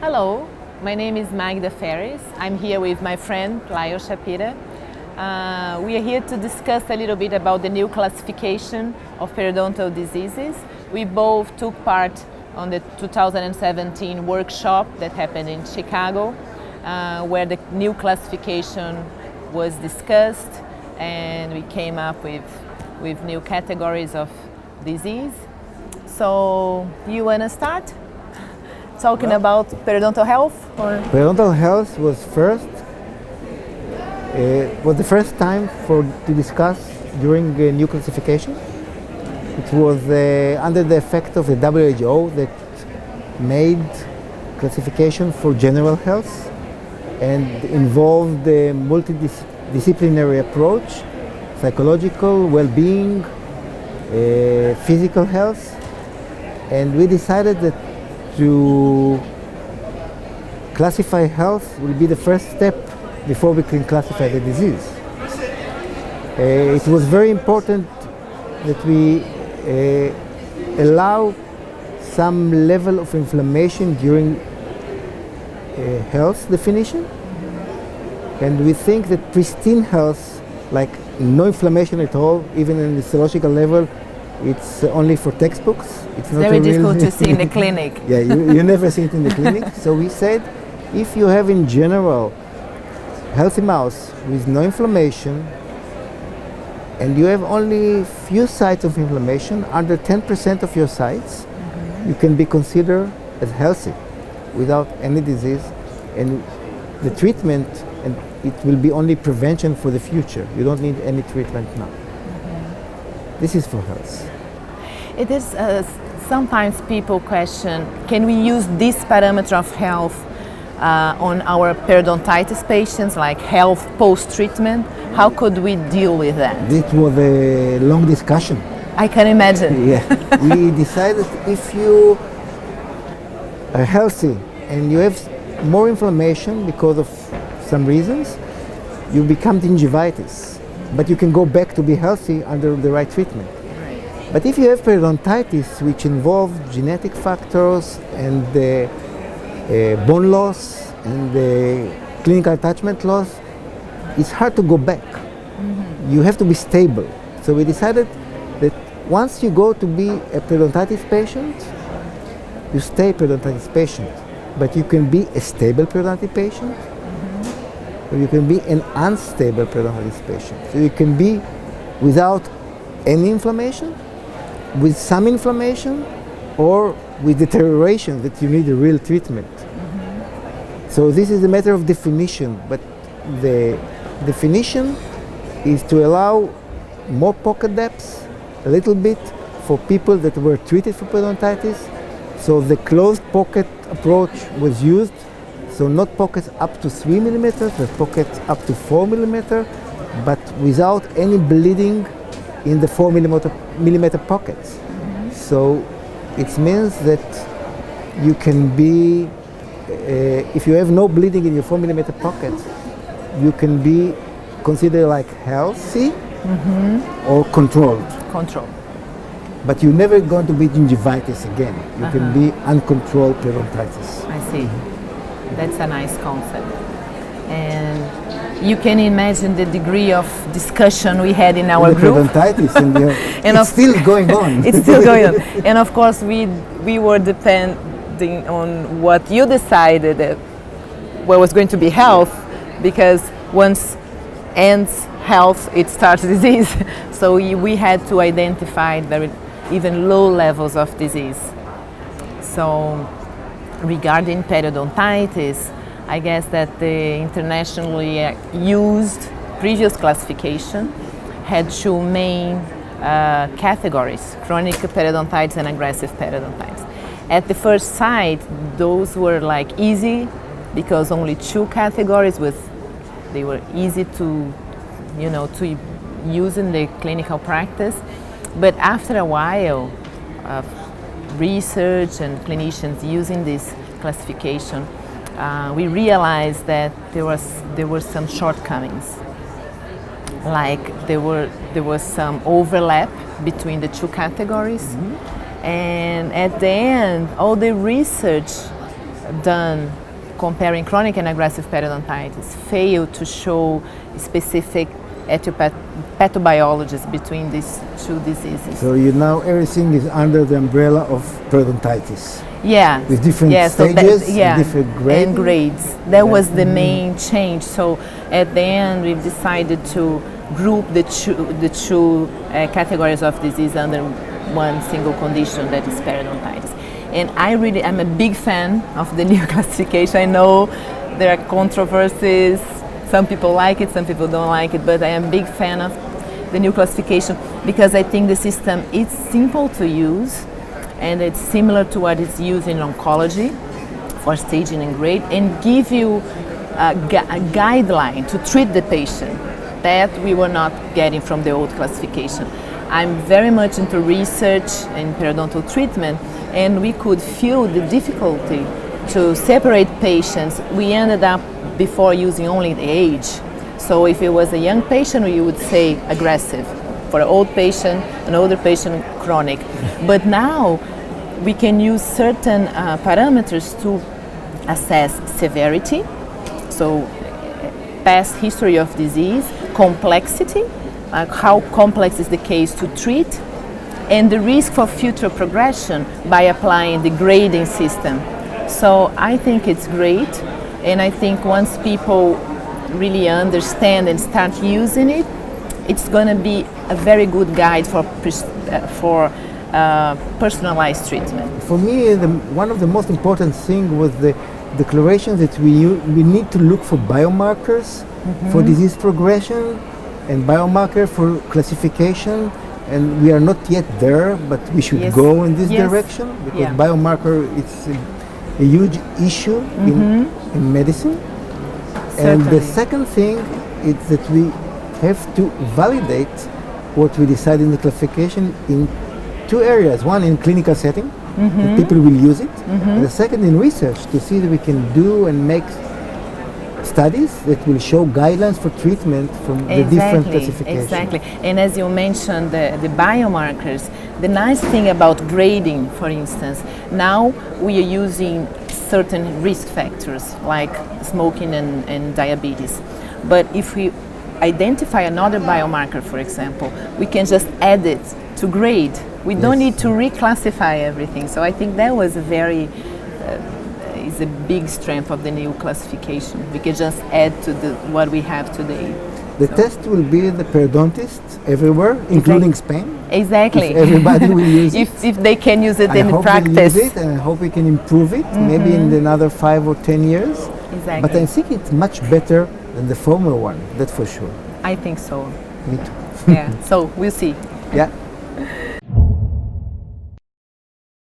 Hello, my name is Magda Feres. I'm here with my friend Saphira. We are here to discuss a little bit about the new classification of periodontal diseases. We both took part on the 2017 workshop that happened in Chicago, where the new classification was discussed, and we came up with new categories of disease. So you want to start talking about periodontal health? Or? Periodontal health was the first time to discuss during the new classification. It was under the effect of the WHO that made classification for general health and involved the multidisciplinary approach, psychological well-being, physical health, and we decided that to classify health will be the first step before we can classify the disease. It was very important that we allow some level of inflammation during health definition, and we think that pristine health, like no inflammation at all, even in the histological level, it's only for textbooks. It's not very difficult to see in the clinic. Yeah, you never see it in the clinic. So we said, if you have in general healthy mouth with no inflammation, and you have only few sites of inflammation, under 10% of your sites, you can be considered as healthy without any disease, and the treatment, and it will be only prevention for the future. You don't need any treatment now. This is for health. It is sometimes people question, can we use this parameter of health on our periodontitis patients, like health post-treatment? How could we deal with that? It was a long discussion. I can imagine. Yeah. We decided if you are healthy and you have more inflammation because of some reasons, you become gingivitis. But you can go back to be healthy under the right treatment. Right. But if you have periodontitis, which involve genetic factors and bone loss and clinical attachment loss, it's hard to go back. You have to be stable. So we decided that once you go to be a periodontitis patient, you stay a periodontitis patient. But you can be a stable periodontitis patient, or you can be an unstable periodontitis patient. So you can be without any inflammation, with some inflammation, or with deterioration that you need a real treatment. So this is a matter of definition, but the definition is to allow more pocket depths, a little bit, for people that were treated for periodontitis. So the closed pocket approach was used. So not pockets up to 3 millimeters, but pockets up to 4 millimeters, but without any bleeding in the 4 millimeter pockets. So it means that you can be, if you have no bleeding in your 4 millimeter pockets, you can be considered like healthy or controlled. Control. But you're never going to be gingivitis again. You can be uncontrolled periodontitis. I see. That's a nice concept. And you can imagine the degree of discussion we had in our group. Periodontitis, and it's still going on. It's still going on. And of course, we were depending on what you decided what was going to be health, because once ends health, it starts disease. So we had to identify even low levels of disease. So regarding periodontitis, I guess that the internationally used previous classification had two main categories: chronic periodontitis and aggressive periodontitis. At the first sight, those were like easy because only two categories they were easy to use in the clinical practice. But after a while of research and clinicians using this classification, we realized that there were some shortcomings. Like there was some overlap between the two categories, and at the end, all the research done comparing chronic and aggressive periodontitis failed to show specific pathobiologies between these two diseases. So now everything is under the umbrella of periodontitis. Yeah. With different stages, different grades. And grades. That was the main change. So at the end, we've decided to group the two categories of disease under one single condition, that is periodontitis. And I'm a big fan of the new classification. I know there are controversies. Some people like it, some people don't like it, but I am a big fan of the new classification because I think the system is simple to use and it's similar to what is used in oncology for staging and grade, and give you a guideline to treat the patient that we were not getting from the old classification. I'm very much into research and periodontal treatment, and we could feel the difficulty to separate patients. We ended up before using only the age. So if it was a young patient, we would say aggressive. For an old patient, an older patient, chronic. But now we can use certain parameters to assess severity, so past history of disease, complexity, how complex is the case to treat, and the risk for future progression by applying the grading system. So I think it's great, and I think once people really understand and start using it, it's going to be a very good guide for personalized treatment. For me, one of the most important things was the declaration that we need to look for biomarkers for disease progression and biomarker for classification, and we are not yet there, but we should go in this direction because biomarker is a huge issue in medicine. Certainly. And the second thing is that we have to validate what we decide in the classification in two areas. One in clinical setting, that people will use it, and the second in research to see that we can do and make studies that will show guidelines for treatment from the different classifications. Exactly, and as you mentioned, the biomarkers, the nice thing about grading, for instance, now we are using certain risk factors like smoking and diabetes. But if we identify another biomarker, for example, we can just add it to grade. We don't need to reclassify everything. So I think that was is a big strength of the new classification. We can just add to what we have today. The test will be the periodontist everywhere, including Spain. Exactly. If everybody will use it. If they can use it in practice. I hope use it, and I hope we can improve it, maybe in another 5 or 10 years. Exactly. But I think it's much better than the former one, that's for sure. I think so. Me too. Yeah, so we'll see. Yeah.